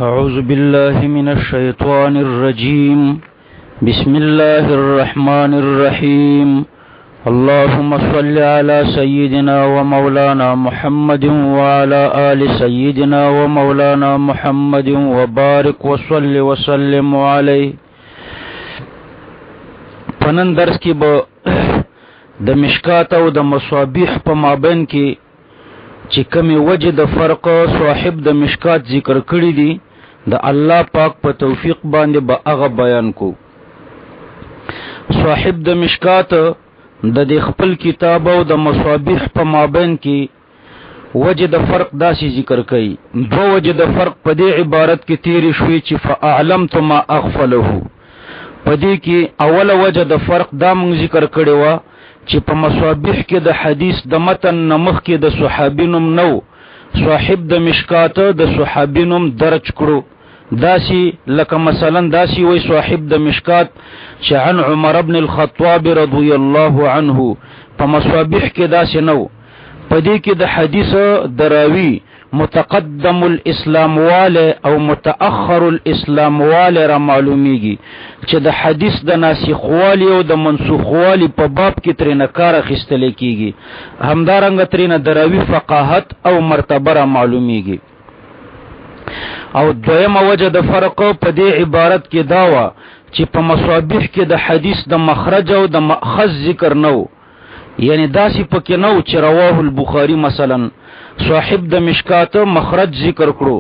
أعوذ بالله من الشيطان الرجيم بسم الله الرحمن الرحيم اللهم صل على سيدنا ومولانا محمد وعلى آل سيدنا ومولانا محمد وبارك وصل وسلم عليه. پنن درس کی با د مشکات او د مصابیح په مابین کې چې کمی وجه د فرق صاحب د مشکات ذکر کړی دی د الله پاک په توفیق باندې به هغه بیان کو. صاحب د مشکات د خپل کتاب او د مصابیح په مابین کې وجه د فرق داسې ذکر کړي. دو وجه د فرق په دې عبارت کې تیری شوی چې فاعلمت ما اغفله. په دې کې اوله وجه د فرق دا مونږ ذکر کړی و چې په مصابیح کې د حدیث د متن نمخ کې د صحابي نوم نو، صاحب د مشکات د صحابي نوم درج کړو. داسي لکه مثلا داسي وی صاحب د مشکات چې عن عمر بن الخطاب رضی الله عنه، په مصابیح کې داسي نو. په دې کې د حدیث دراوی متقدم الاسلام واله او متأخر الاسلام واله را معلومیږي چې د حدیث د ناسخ والی او د منسوخ والی په باب کې ترنه کار اخیستل کیږي. همدارنګ ترنه دراوی فقاهت او مرتبه را معلومیږي. او دویمه وجه د فرق په دې عبارت کې داوا چې په مصابیح کې د حدیث د مخرج او د مأخذ ذکر نو، یعنی داسې پکې نو چې رواه البخاری مثلا صاحب د مشکات مخرج ذکر کړو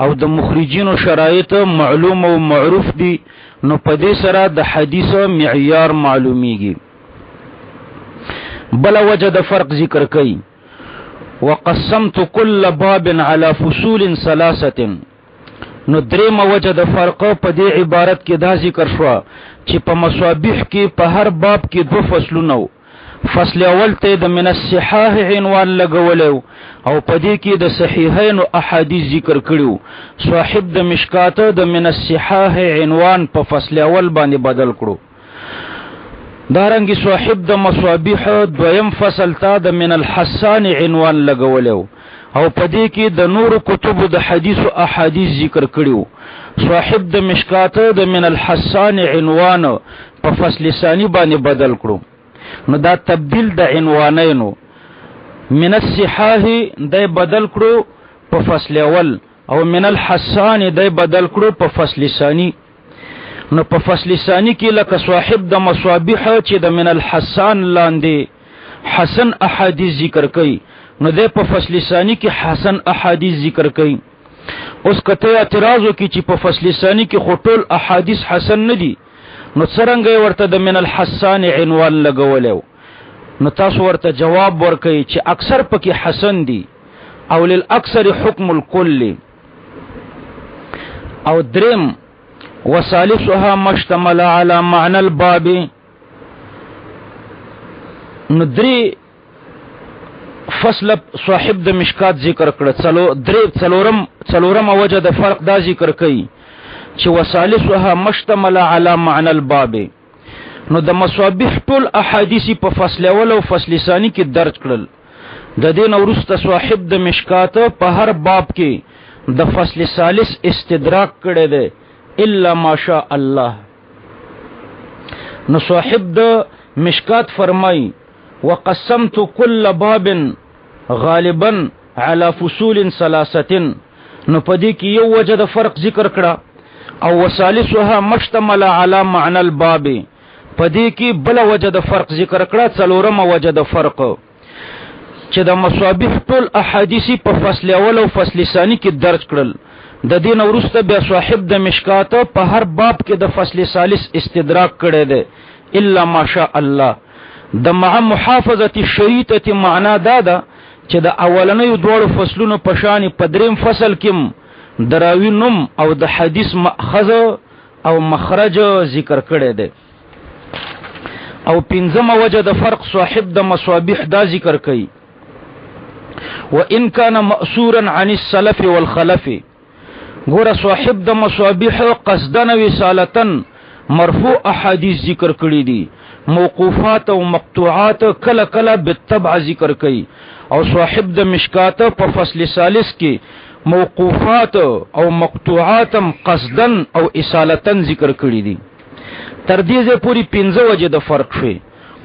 او د مخرجینو شرایط معلوم او معروف دي، نو په دې سره د حدیث معیار معلومیږي. بل وجه د فرق ذکر کړي وقسمت كل باب على فصول ثلاثه. نو دریم وجه د فرق په دې عبارت کې دا ذکر شو چې په مصابیح کې په هر باب کې دو فصلونه، فصل اول ته د من الصحاح عنوان لګولو او په دې کې د صحیحین او احادیث ذکر کړو. صاحب د مشکات د من الصحاح عنوان په فصل اول باندې بدل کړو. دارنګي صاحب د مصابیح دویم فصل ته د من الحسان عنوان لګولو او په دې کې د نور کتب د حدیث او احادیث ذکر کړو. صاحب د مشکات د من الحسان عنوان په فصل ثانی باندې بدل کړو. نو دا تبدیل د عنوانینو من الصحاح دای بدل کړو په فصل اول او من الحسان دای بدل کړو په فصل ثانی. نو په فصل ثانی کې لکه صاحب د مصابیح چې د من الحسان لاندې حسن احادیث ذکر کړي، نو د په فصل ثانی کې حسن احادیث ذکر کړي. اوس کته اعتراض وکړي چې په فصل ثانی کې خټول احادیث حسن نه دي، نو څرنګه ورته د من الحسان عنوان لګولو؟ نو تاسو ورته جواب ورکړئ چې اکثر پکې حسن دي او للاکثر حکم الکل. او درم وثالثها مشتمل على معنى الباب. نو درې فصل صاحب د مشکات ذکر کړه. څلورم وجه د فرق دا ذکر کړي چې وثالثها مشتمل على معنى الباب. نو د مصابیح ټول احادیث په فصل اول او فصل ثانی کې درج کړل. د دین ورسته صاحب د مشکات په هر باب کې د فصل ثالث استدراک کړی دی الا ماشاء الله. نو صاحب د مشکات فرمای وقسمت كل باب غالبا على فصول ثلاثه. نو پدې کې یو وجه د فرق ذکر کړه او وثالثها مشتمل على معنى الباب. پدې کې بل وجه د فرق ذکر کړه، څلورم وجه د فرق چې د مصابیح ټول احادیث په فصل اول او فصل ثانی کې درج کړل. د دین ورسته بیا صاحب د مشکات په هر باب کې د فصل ثالث استدراک کړی دی الا ماشاء الله. د مع محافظه الشریطه معنا دا ده چې د اولنیو دوړو فصلونو په شان په دریم فصل کې دراوی نوم او د حدیث مأخذ او مخرج ذکر کړی دی. او پنځم وجه د فرق صاحب د مصابیح دا ذکر کړي وان كان مأثورا عن السلف والخلف. ګوره صاحب د مصابیح قصدن وصالتن مرفوع احادیث ذکر کړي دي، موقوفات او مقطوعات کله کله بالتبع ذکر کړي. او صاحب د مشکات په فصل ثالث کې موقوفات او مقطوعاتم قصدن او اصالتن ذکر کړی دي. تر دې پوری 15 وجه د فرق شوی.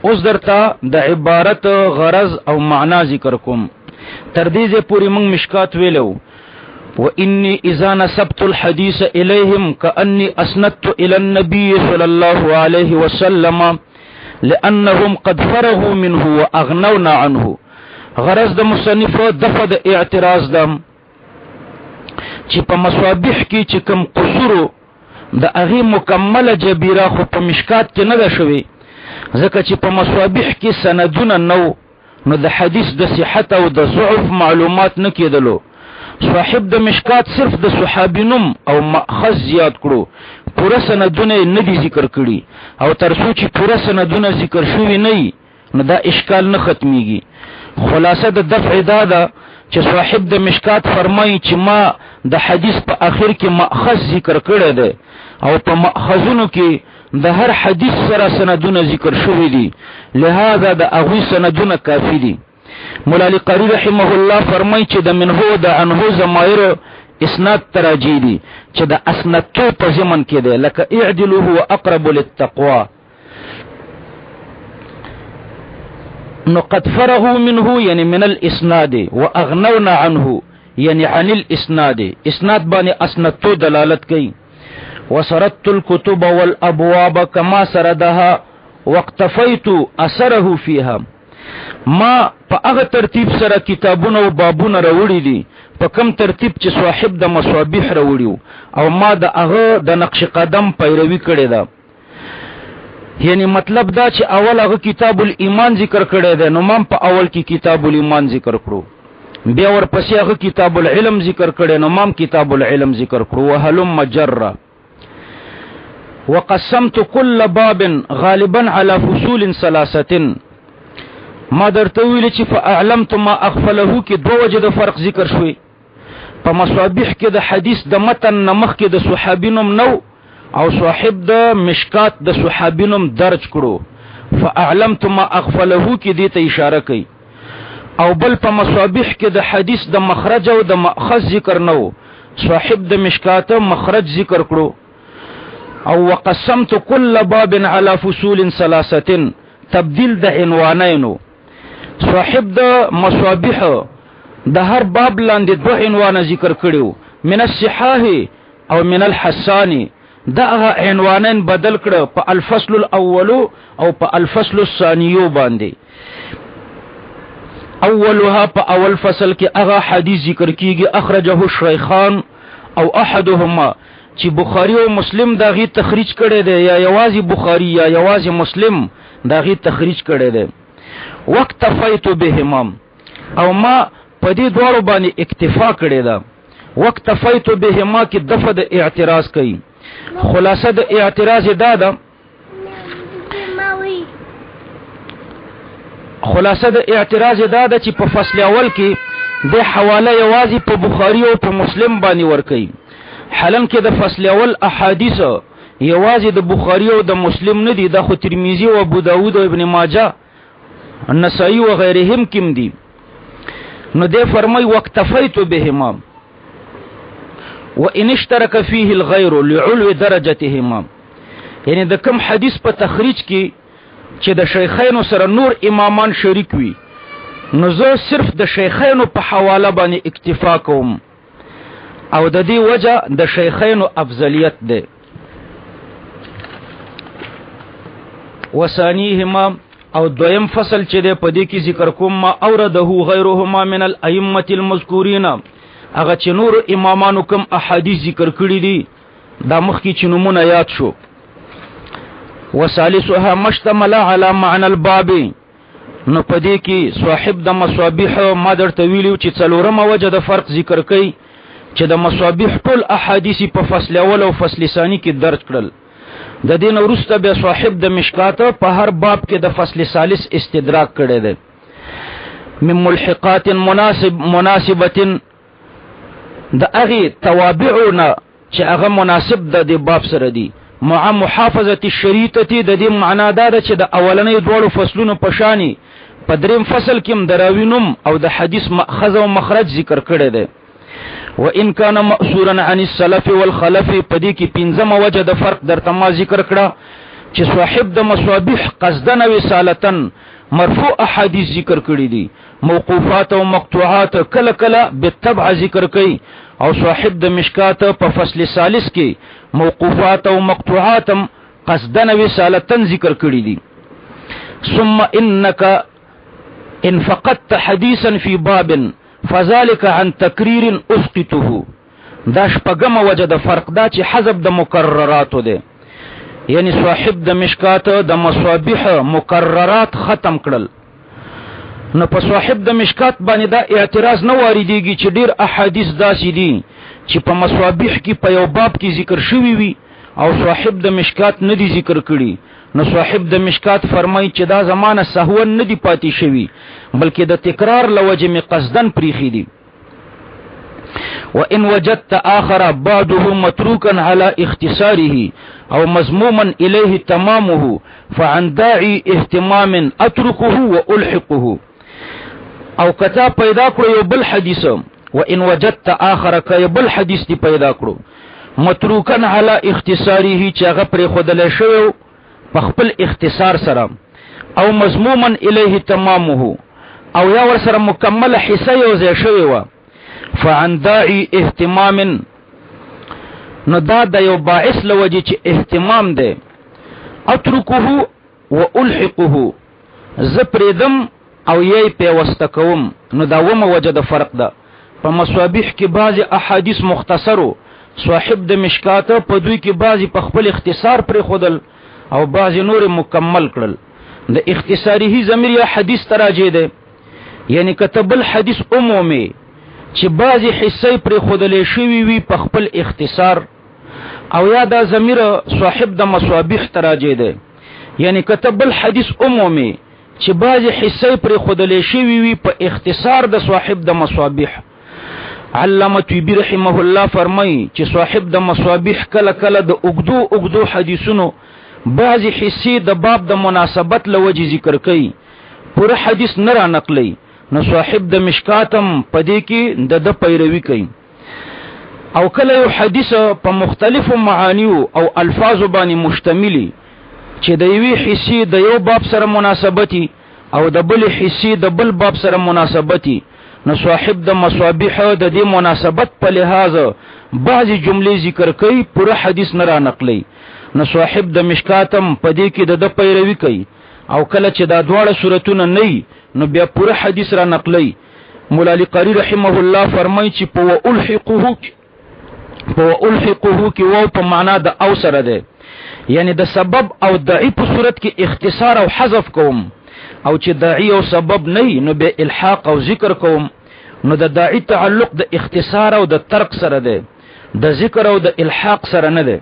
اوس درته د عبارت غرض او معنا ذکر کوم. تر دې پوری موږ مشکات ویلو وإني إذا نسبت الحديث إليهم كأني أسندت إلى النبي صلى الله عليه وسلم لأنهم قد فرغوا منه وأغنونا عنه. غرض د مصنف دفع د اعتراض دم چې په مصابيح کې چې کوم قصور د اغي مکمله جبیره خو په مشکات کې نه ده شوی، ځکه چې په مصابيح کې سندونه نو د حدیث د صحت او د ضعف معلومات نه کېدلو. صاحب د مشکات صرف د صحابینم او مأخذ زیاد کړو، پورا سندونه نه دي ذکر کړي، او ترڅو چې پورا سندونه ذکر شوی نه نو دا اشکال نه ختميږي. خلاصه د دفع دا ده چې صاحب د مشکات فرمایي چې ما د حدیث په اخر کې مأخذ ذکر کړی دی او په مأخذونو کې د هر حدیث سره سندونه ذکر شوی دي، لہذا د اغوی سندونه کافی دي. مولا علی قاری رحمه الله فرمای چې د منه د عنه ضمائر اسناد تراجی دي چې د اسناد په ضمن کې ده، لکه اعدلوا هو اقرب للتقوى. نو قد فرغوا منه یعنی من الاسناد واغنونا عنه یعنی عن الاسناد. اسناد باندې اسناد دلالت کوي. وسردت الكتب والابواب كما سردها واقتفيت اثره فيها. ما په هغه ترتیب سره کتابونه او بابونه راوړي دي په کم ترتیب چې صاحب د مصابيح راوړیو، او ما د هغه د نقش قدم پیروي کړې ده. یعنی مطلب دا چې اول هغه کتاب الایمان ذکر کړی دی، نو ما په اول کې کتاب الایمان ذکر کړو، بیا ورپسې هغه کتاب العلم ذکر کړی، نو ما کتاب العلم ذکر کړو. وهلم مجرا. وقسمت كل باب غالبا على فصول ثلاثه. ما درته ویل چې فاعلمت ما اغفله کې دوه وجه د فرق ذکر شوی. په مصابيح کې د حدیث د متن نمخ کې د صحابینم نو او صاحب د مشکات د صحابینم درج کړو. فاعلمت ما اغفله کې دې ته اشاره کوي. او بل په مصابيح کې د حدیث د مخرج او د مأخذ ذکر نو، صاحب د مشکات مخرج ذکر کړو. او وقسمت كل باب على فصول ثلاثه، تبدیل د عنوانینو. صاحب د مصابيح د هر باب لاندې دوه عنوان ذکر کړیو، من الصحاح او من الحسان. دغه عنوانین بدل کړ په الفصل الاول او په الفصل الثاني باندې. اولها په اول فصل کې هغه حدیث ذکر کیږي اخرجه الشیخان او احدهما چې بخاری او مسلم دغه تخریج کړي دي، یا یوازې بخاری یا یوازې مسلم دغه تخریج کړي دي. وقتفیت بهما، او ما په دې دوړو باندې اکتفا کړی دا. وقتفیت بهما کې دفع د اعتراض کوي. خلاصه د اعتراض دا ده چې په فصل اول کې د حواله یوازې په بخاری او په مسلم باندې ورکړي، حالان کې د فصل اول احادیث یوازې د بخاری او د مسلم نه دي، د خو ترمذی او ابو داود او ابن ماجه النسائی و غیرهم کم دي. نو دې فرمای وقتفیت بهما وان اشترك فيه الغير لعلو درجتهما. یعنی د کوم حدیث په تخریج کې چې د شیخین سره نور امامان شریک وي، نو زه صرف د شیخین په حواله باندې اکتفا کوم، او د دې وجه د شیخین افضلیت ده. وثانیهما، او دویم فصل چې ده په دې کې ذکر کوم ما اورده غیرهما من الائمه المذکورین، هغه چې نور امامانو کوم احادیث ذکر کړی دي دا مخکې چې نمونه یاد شو. وثالثها مشتمل على معنى الباب، نو په دې کې صاحب د مصابيح ما درته ویلو چې څلورمه وجه د فرق ذکر کوي چې د مصابيح ټول احادیث په فصل اول او فصل ثانی کې درج کړل. د دین وروسته به صاحب د مشکات په هر باب کې د فصل ثالث استدراک کړی دی. من ملحقات مناسبه، د هغه توابعونه چې هغه مناسب د دې باب سره دي. مع محافظه الشریطه، د دې معنا دا ده چې د اولنې دوړو فصلونو په شانی په دریم فصل کې دراوینم او د حدیث مأخذ او مخرج ذکر کړی دی. وان كان مأثورا عن السلف والخلف، پدې کې پنځمه وجه د فرق درته ما ذکر کړه چې صاحب د مصابيح قصدن او وصالتن مرفوع احادیث ذکر کړی دي، موقوفات او مقطوعات کله کله بالتبع ذکر کوي، او صاحب د مشکات په فصل ثالث کې موقوفات او مقطوعات قصدن او وصالتن ذکر کړی دي. ثم انك ان فقدت حديثا في باب فذلك عن تقرير اسقطه. دا شپږم وجه د فرق دا چې حذف د مکرراتو ده، یعنی صاحب د مشکات د مصابيح مکررات ختم کړل. نو په صاحب د مشکات باندې دا اعتراض نه واردېږي چې ډیر احادیث داسې دي چې په مصابيح کې په یو باب کې ذکر شوی وي او صاحب د مشکات نه دي ذکر کړي. نو صاحب د مشکات فرمایي چې دا زمانه سهوا نه دي پاتې شوی، بلکې د تکرار لوجه می قصدن پریخي دي. وان وجدت آخر بعده متروكا على اختصاره او مذموما اليه تمامه فعن داعي اهتمام اتركه والحقه. او کتا پیدا کړو یو بل حدیث، وان وجدت آخر ک یو بل حدیث دی پیدا کړو متروكا على اختصاره چې هغه پر خودل شوی په خپل اختصار سره، او مذموما الیه تمامه او یا ور سره مکمل حصہ یو ځای شوی و، فعن داعی اهتمام نو دا د یو باعث لوجه چې اهتمام ده، اترکه والحقه زپریدم او یې پیوسته کوم. نو دا ومه وجه د فرق ده. په مصابيح کې بعض احادیث مختصرو، صاحب د مشکات په دوی کې بعضی په خپل اختصار پر خودل او بعض نور مکمل کړل. د اختصاری ضمیر یا حدیث تراجه ده، یعنی کتب الحدیث عمومي چې بعضی حصے پر خودلې شوی وي په خپل اختصار، او یا دا ضمیر صاحب د مصابيح تراجه ده، یعنی کتب الحدیث عمومي چې بعضی حصے پر خودلې شوی وي په اختصار د صاحب د مصابيح. علامه طیبی رحمه الله فرمایي چې صاحب د مصابيح کله کله د اوګدو حدیثونو بعضی حصے د باب د مناسبت لوجه ذکر کوي، پوره حدیث نه را نقلی. نو صاحب د مشکاتم پدې کې د پیروي کوي. او کله یو حدیث په مختلفو معانیو او الفاظو باندې مشتملی چې د یوې حصے د یو باب سره مناسبتي او د بل حصے د بل باب سره مناسبتي، نو صاحب د مصابيح د دې مناسبت په لحاظ بعضی جملې ذکر کوي، پوره حدیث نه را نقلی. نو صاحب د مشکاتم پدې کې د پیروي کوي. او کله چې دا دواړه صورتونه نه نو بیا پوره حدیث را نقلی. مولا علی قاری رحمه الله فرمایي چې په الحقه کې وو په معنا د او سره ده، یعنی د سبب او داعی په صورت کې اختصار او حذف کوم، او چې داعی او سبب نه نو به الحاق او ذکر کوم. نو د داعی تعلق د اختصار او د ترک سره ده، د ذکر او د الحاق سره نه ده.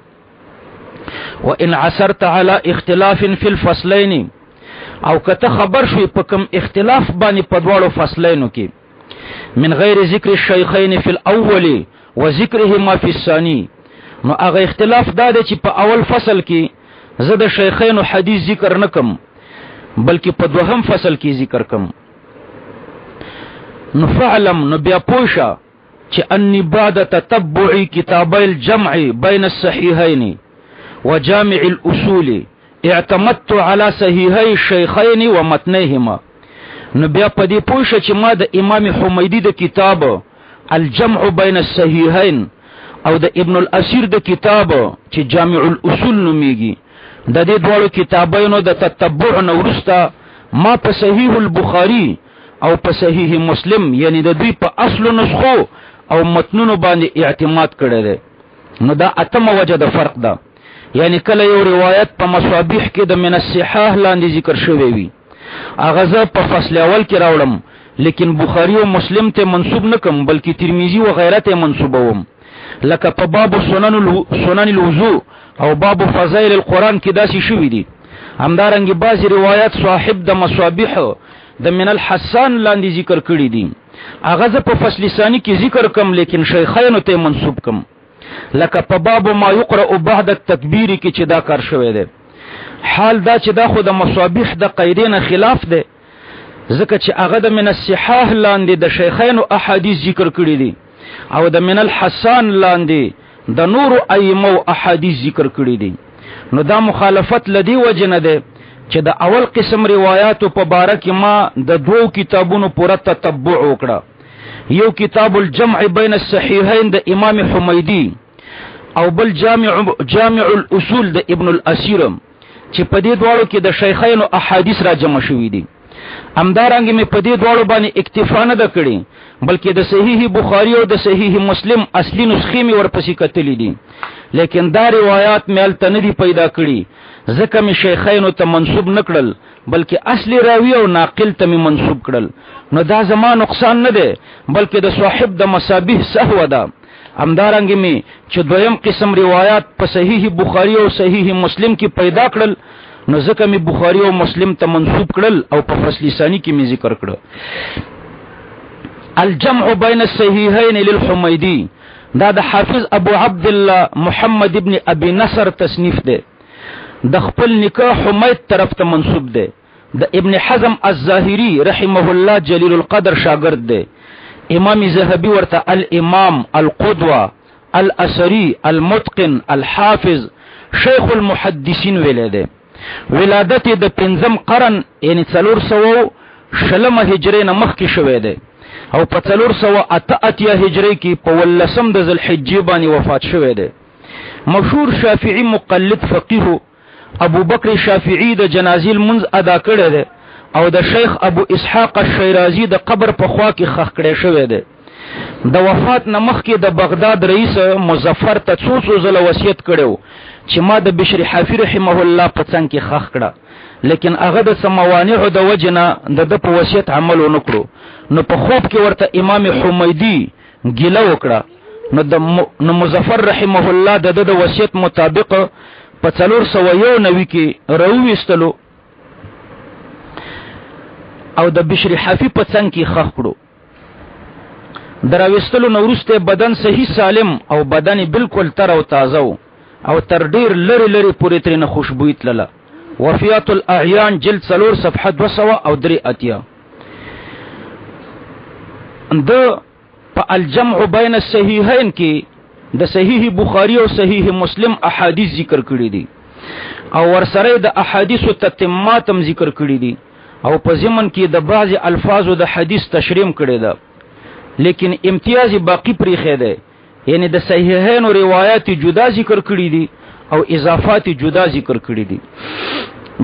وان عثرت على اختلاف في الفصلين او کته خبر شوی په کوم اختلاف باندې په دواړو فصلینو کې، من غیر ذکر الشیخین فی الاول وذکرهما فی الثانی، نو هغه اختلاف دا دی چې په اول فصل کې زه د شیخین حدیث ذکر نکم بلکې په دوهم فصل کې ذکر کم. نو فعلم نو بیا پوښه چې انی بعد تتبع کتابی الجمع بین الصحیحین وجامع الاصول اعتمدت على صحیحی الشیخین ومتنیهما. نو بیا په دې پوښه چې ما د امام حمیدی د کتاب الجمع بین الصحیحین او د ابن الاثیر د کتاب چې جامع الاصول نومیږي، د دې دوړو کتابونو د تتبع نورستا ما په صحیح البخاری او په صحیح مسلم یعنی د دوی په اصل نسخو او متنونو باندې اعتماد کړی دی. نو دا اتمه وجه د فرق ده، یعنی کله یو روایت په مصابيح کې د من الصحاح لاندې ذکر شوی وي، هغه زه په فصل اول کې راوړم لیکن بخاری او مسلم ته منسوب نکم بلکې ترمذی او غیره ته منسوبوم، لکه په باب سنن الوضوء او باب فضائل القرآن کې داسې شوی دي. همدارنګه بعضی روایت صاحب د مصابيح د من الحسان لاندې ذکر کړی دي، هغه زه په فصل ثانی کې ذکر کم لیکن شیخین ته منسوب کم، لکه په باب ما یقرأ بعد التکبیر کې چې دا کار شوی دی. حال دا چې دا خو د مصابيح د قیدین خلاف دی، ځکه چې هغه د من الصحاح لاندې د شیخین او احادیث ذکر کړی دي او د من الحسان لاندې د نور ائمه احادیث ذکر کړی دي. نو دا مخالفت لدی وجنه ده چې د اول قسم روایتو په باره کې ما د دوو کتابونو پوره تتبع وکړه. یو کتاب الجمع بین الصحیحین د امام حمیدی او بل جامع الاصول د ابن الاسیر چې په دې دواړو کې د شیخین احادیث را جمع شوي دي. همدارنګه مې په دې دواړو باندې اکتفا نه ده کړې بلکې د صحیح بخاری او د صحیح مسلم اصلي نسخې مې ورپسې کتلې دي. لیکن دا روایات مې هلته نه دي پیدا کړي ځکه مې شیخینو ته منسوب نه کړل بلکې اصلي راوي او ناقل ته مې منسوب کړل. نو دا زما نقصان نه دی بلکې د صاحب د مصابیح سهو ده. همدارنګه مې چې دویم قسم روایات په صحیح بخاری او صحیح مسلم کې پیدا کړل نو ځکه مې بخاری او مسلم ته منسوب کړل او په فصل ثانی کې مې ذکر کړل. الجمع بین الصحیحین للحمیدی دا د حافظ ابو عبد الله محمد ابن ابي نصر تصنیف ده. د خپل نکاح حمید طرف ته منسوب ده. د ابن حزم الظاهری رحمه الله جلیل القدر شاگرد ده. امام ذهبی ورته الامام القدوه الاثری المتقن الحافظ شیخ المحدثین ویل ده. ولادت د 5م قرن یعنی 400 شلمه هجری نه مخکې شوه ده او په 488 هجری کې په 18 د ذوالحجې باندې وفات شوه ده. مشهور شافعی مقلد فقیه ابو بکر شافعی د جنازې المنز ادا کړی ده او د شیخ ابو اسحاق الشیرازی د قبر په خوا کې خښ کړی شوی ده. د وفات نه مخکې د بغداد رئیس مظفر ته څو ځله وصیت کړو چې ما د بشر حافی رحمه الله په څنګ کې خښ کړه لیکن هغه د سموانع د وجنه د په وصیت عمل ونکړو. نو په خوب کې ورته امام حمیدی ګیله وکړه. نو مظفر رحمه الله د وصیت مطابق په 491 کې راوېستلو او د بشر حافی په څنګ کې خښ کړو. دراوېستلو نو وروسته بدن صحیح سالم او بدن بالکل تر او تازه او تر ډیر لری لری پورې ترنه خوشبوئی تلله. وفیات الاعیان جلد 4 صفحه 283. د په الجمع بین الصحیحین کې د صحیح بخاری او صحیح مسلم احادیث ذکر کړي دي او ورسره د احادیث تتمات هم ذکر کړي دي او په ضمن کې د بعض الفاظو د حدیث تشریح کړي ده لیکن امتیاز باقی پرې خېده یعنی د صحیحین او روایت جدا ذکر کړي دي او اضافات جدا ذکر کړي دي.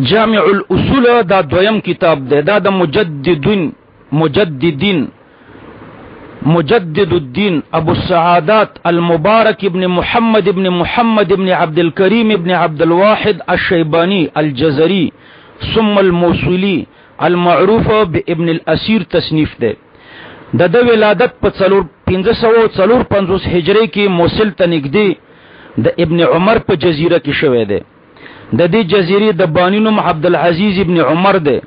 جامع الاصول دا دویم کتاب ده. دا د مجدد الدین ابو السعادات المبارک ابن محمد ابن عبد الكريم ابن عبد الواحد الشیبانی الجزری ثم الموصلی المعروف بابن الاسیر تصنیف ده. د ولادت په 1554 هجری کې موصل ته نږدې د ابن عمر په جزیره کې شوه ده. د دې جزیرې د بانی نوم عبد العزيز ابن عمر ده.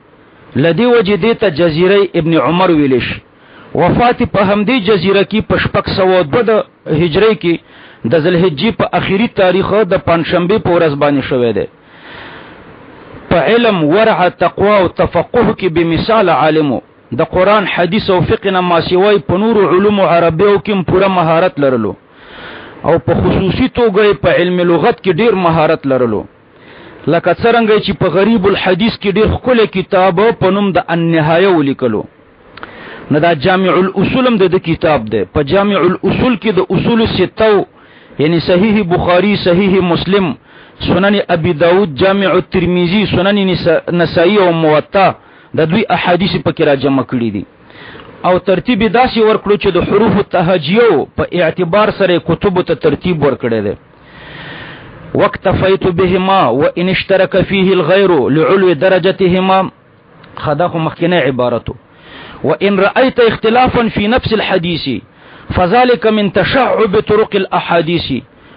لدی وجه دې ته جزیره ابن عمر ویل شي. وفات په همدې جزیره کې په 602 هجری کې د ذوالحجې په اخیری تاریخ د پنځشنبه په ورځ باندې شوه ده. په علم ورع تقوا او تفقه کې به مثال عالمو د قرآن حدیث او فقه نه ما سیوای په نور علوم عربیو کې پوره مهارت لرلو او په خصوصي توګه په علم لغت کې ډیر مهارت لرلو. لکه څنګه چې په غریب الحدیث کې ډیر خپل کتاب په نوم د النهایه ولیکلو. نه دا جامع الاصول هم د کتاب ده. په جامع الاصول کې د اصول سته یعنی صحیح بخاری، صحیح مسلم، سنن ابي داود، جامع الترمذی، سنن نسائی او موطا د دوی احادیث پکې را جمع کړي دي او ترتیب داسې ورکړو چې د حروف التهجیو په اعتبار سره کتب ته ترتیب ورکړي دي. واکتفیت بهما وان اشترك فيه الغير لعلو درجتهما. خداخ مخکنه عبارته وان رايت اختلافا في نفس الحديث فذلك من تشعب طرق الاحاديث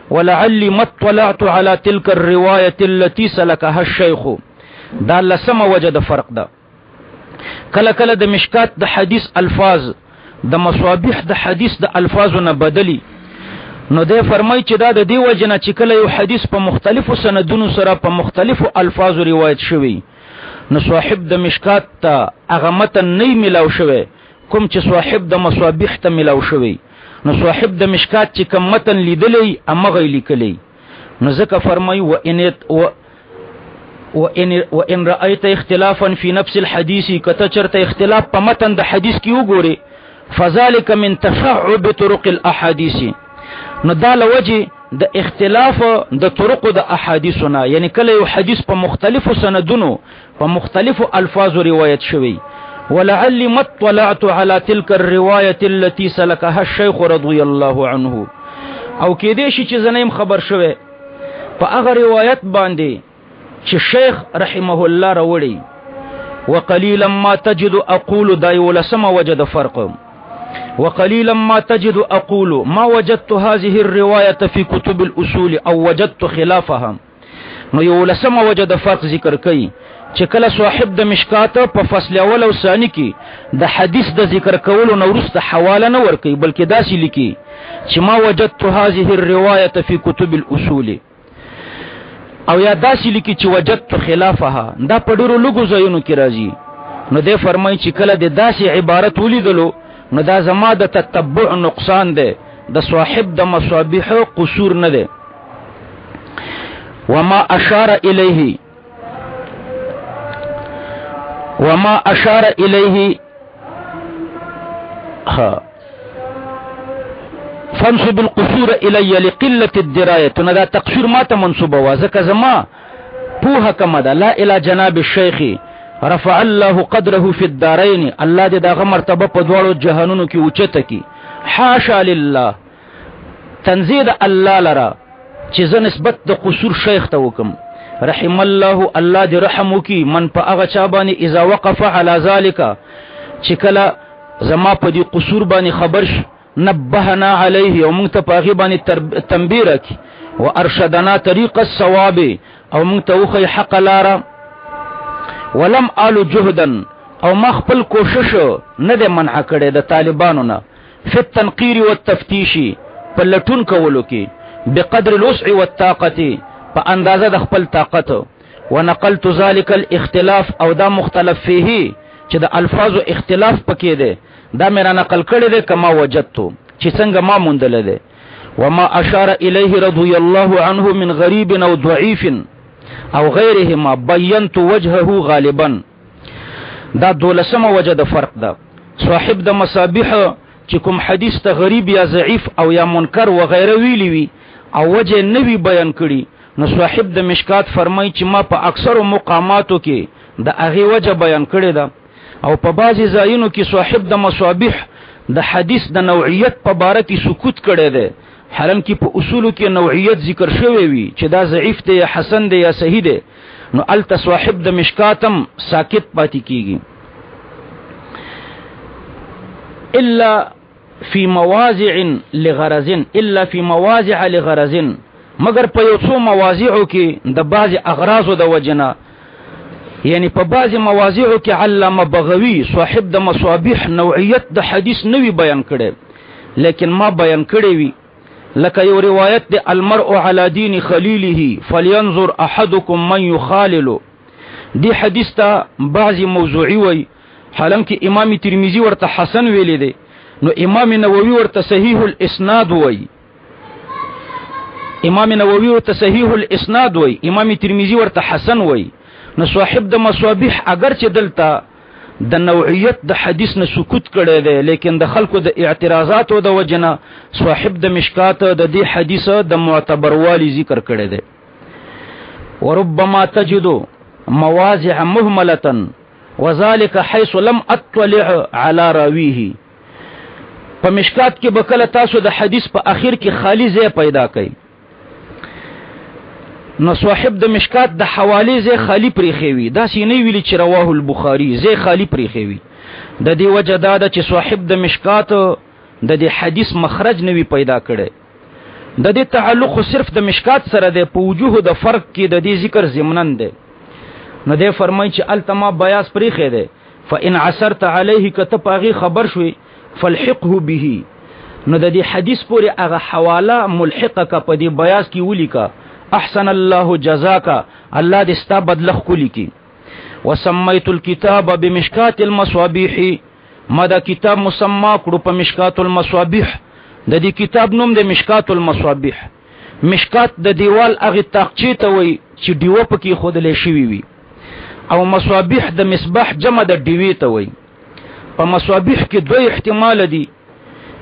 ولعلي ما اطلعت على تلك الروايه التي سلكها الشيخ. دا لسمه وجد فرق ده. کله کله د مشکات د حدیث الفاظ د مصابیح د حدیث د الفاظو نه بدلی. نو ده فرمای چې دا د دی وجنه چې کله یو حدیث په مختلفو سندونو سره په مختلفو الفاظو روایت شوی نو صاحب د مشکات ته هغه متن نه ملاو شوی کوم چې صاحب د مصابیح ته ملاو شوی نو صاحب د مشکات چې کوم متن لیدلی امغه لیکلی نو ځکه فرمای وان رأيت اختلافا في نفس الحديث کته چرته اختلاف په متن د حدیث کې وګوري فذلك من تشعب طرق الاحاديث نو دا لوجه د اختلاف د طرق د احادیثنا یعنی کله یو حدیث په مختلفو سندونو په مختلفو الفاظو روایت شوی ولعلي ما اطلعت على تلك الروايه التي سلكها الشيخ رضي الله عنه او کې دې شي چې زنیم خبر شوه په هغه روایت باندې چې شیخ رحمه الله راوړي وقليلا ما تجد اقول دای ولسم وجد فرق وقليلا ما تجد اقول ما وجدت هذه الروايه في كتب الاصول او وجدت خلافها نو یو لسم وجد فرق ذکر کوي چې کله صاحب د مشکات په فصل اول او ثانی کې د حدیث د ذکر کولو نو ورسته حواله نه ور کوي بلکې داسې لیکي چې ما وجدت هذه الروايه في كتب الاصول او یا داسې لیکي چې وجدت خلافها دا په ډیرو لږو ځایونو کې راځي نو دې فرمایي چې کله د داسې عبارت ولیدلو نو دا زما د تتبع نقصان ده د صاحب د مصابيح قصور نه ده وما اشار الیه فانصب القصور الی لقله الدرايه نو دا تقصیر ما ته منسوبه وا ځکه زما پوهه کم ده لا الی جناب الشیخ رفع الله قدره في الدارين الله دې دا مرتبه په دواړو جهانونو کې اوچته کی حاشا لله تنزيد الله لرا چې ز نسبت د قصور شیخ ته وکم رحم الله الله دې رحم وکي من په هغه چا باندې اذا وقف على ذلك چې کله زما په دې قصور باندې خبر نبهنا عليه او موږ ته په هغه باندې تنبیه کی وارشدنا طريق الصواب او موږ ته وخی حق لاره ولم آلو جهدا او ما خپل کوشش نه د منع کړي د طالبانو نه فی التنقیر والتفتیش په لټون کولو کې بقدر الوسع والطاقه په اندازه د خپل طاقت ونقلت ذلك الاختلاف او دا مختلف فيه چې د الفاظو اختلاف پکې ده دا مې را نقل کړي ده کما وجدت چې څنګه ما موندل ده وما اشار الیه رضی الله عنه من غریب او ضعیف او غیرهما بینت وجهه غالبا دا دولسمه وجه د فرق ده صاحب د مصابيح چې کوم حدیث ته غریب یا ضعیف او یا منکر و غیره ویلی وی او وجه نوی بیان کړي نو صاحب د مشکات فرمای چې ما په اکثر مقاماتو کې د هغه وجه بیان کړي ده او په بعضی ځایونو کې صاحب د مصابيح د حدیث د نوعیت په باره کې سکوت کړي ده حالانکه په اصولو کې نوعیت ذکر شوی وي چې دا ضعیف دی یا حسن دی یا صحیح دی نو الت صاحب د مشکاتم ساکت پاتې کیږي الا فی مواضع لغرض مگر په یو څو مواضعو کې د بعض اغراض د وجنه یعنی په بعض مواضعو کې علامه بغوی صاحب د مصابيح نوعیت د حدیث نوی بیان کړي لیکن ما بیان کړي وی لکه یو روایت دی المرء على دین خلیله فلینظر احدکم من یخالل دی حدیث ته بعضی موضوعی وی حالانکه امام ترمذی ورته حسن ویلی دی نو امام نووی ورته صحیح الاسناد وی امام ترمذی ورته حسن وی نو صاحب د مصابيح اگر چې دلته د نوعیت د حدیث نه سکوت کړي دی لیکن د خلکو د اعتراضات او د وجنه صاحب د مشکات د دې حدیث د معتبر والی ذکر کړي دی وربما تجد مواضع مهمله وذلك حيث لم اطلع على راويه په مشکات کې بکله تاسو د حدیث په اخر کې خالی ځای پیدا کړئ نو صاحب د مشکات د حواله زې خالی پریخوي دا سینې ویلي چې رواه البخاري زې خالی پریخوي د دې وجه دا ده چې صاحب د مشکات د دې حدیث مخرج نوي پیدا کړي د دې تعلق صرف د مشکات سره د په وجوه د فرق کې د دې ذکر ضمنن ده نو دې فرمایي چې التما بیاس پریخه ده فان عثرت عليه کتبغي خبر شوي فالحقه به نو د دې حدیث پورې هغه حواله ملحقه کا په دې بیاس کې ولیکا احسن الله جزاک الله دې ستا بدلخ کولی کی وسميت الكتاب بمشکات المصابيح ما دا کتاب مسما کړو په مشکات المصابيح د دې کتاب نوم د مشکات المصابیح. مشکات د دیوال هغه تاقچې ته وای چې دیوه پکې خودلې شوی وي، او مصابیح د مصباح جمع د دیوی ته وای. په مصابیح کې دوه احتمال دي،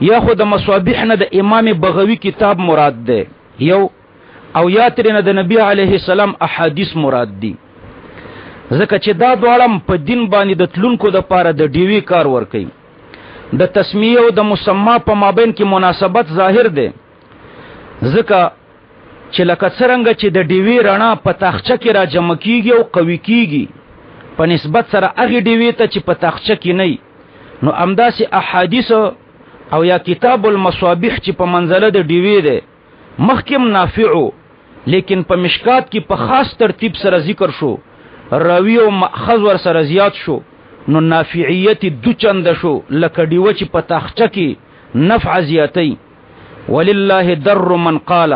یا خو د مصابیح نه د امام بغوی کتاب مراد ده یو، او یا ترنه د نبی علیه السلام احادیث مراد دي، ځکه چې دا دواړه په دین باندې د تلونکو د پاره د دیوی کار ور کوي. د تسمیه او د مسما په مابین کې مناسبت ظاهر ده، ځکه چې لکه څرنګه چې د دیوی رڼا په تاخچه کې را جمع کیږي او قوي کیږي په نسبت سره هغه دیوی ته چې په تاخچه کې نه، نو امداسي احادیث او یا کتاب المصابیح چې په منزله د دیوی ده مخکم نافعو، لیکن په مشکات کې په خاص ترتیب سره ذکر شو، راوی او مأخذ ور سره زیات شو، نو نافعیت دو چند شو، لکه دیوه چې په تاخچه کې نفع زیاتی. ولله در من قال،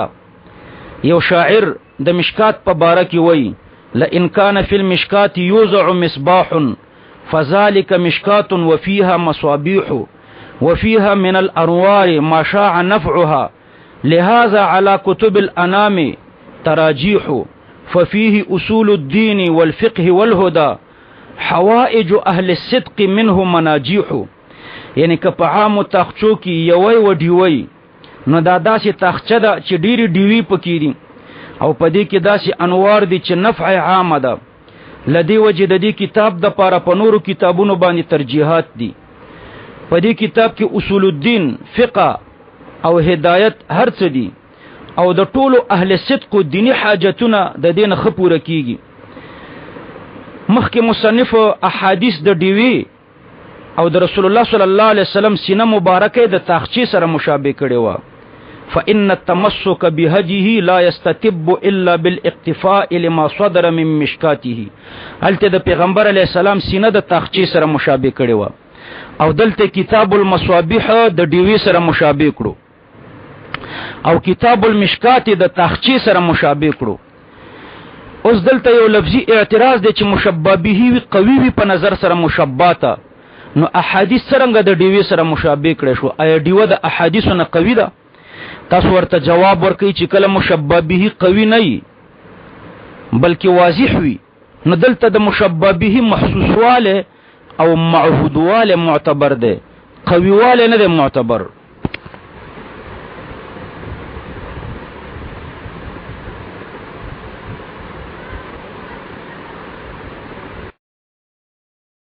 یو شاعر د مشکات په باره کې وای لئن کان فی المشکات یوزع مصباح فذلك مشکات وفيها مصابيح وفيها من الانوار ما شاع نفعها لهذا على كتب الانام تراجيح ففيه اصول الدين والفقه والهدى حوائج اهل الصدق منه مناجيح. یعنی که په عام تاخچو کې یوي و دیوي، نو دا داسې تاخچه ده چې ډیری دیوی پکې دي، او په دې کې داسې انوار دي چې نفع عامه ده. لدی وجه د دې کتاب د پاره په نورو کتابونو باندې ترجیحات دي. په دې کتاب کې اصول الدین، فقه او هدایت هر څه دي، او د ټولو اهل صدق دینی حاجتونه د دین خپوره کیږي. مخکې مصنف احادیث د دیوی او د رسول الله صلی الله علیه وسلم سینه مبارکه د تاخچې سره مشابه کړي و. فإن التمسك بهديه لا يستتب إلا بالاقتفاء لما صدر من مشکاته. هلته د پیغمبر علیه السلام سینه د تاخچې سره مشابه کړي و، او دلته کتاب المصابیح د دیوی سره مشابه کړو، او کتاب المشکات د تاخچې سره مشابه کړو. اوس دلته یو لفظي اعتراض دی چې مشبہ به قوي وي په نظر سره مشباته، نو احادیث څنګه د دیوی سره مشابه کړي شو؟ آیا دیوه د احادیثو نه قوي ده؟ تاسو ورته جواب ورکړئ چې کله مشبہ به قوي نه وي بلکې واضح وي، نو دلته د مشبہ به محسوسواله او معهودواله معتبر ده، قویواله نه ده معتبر.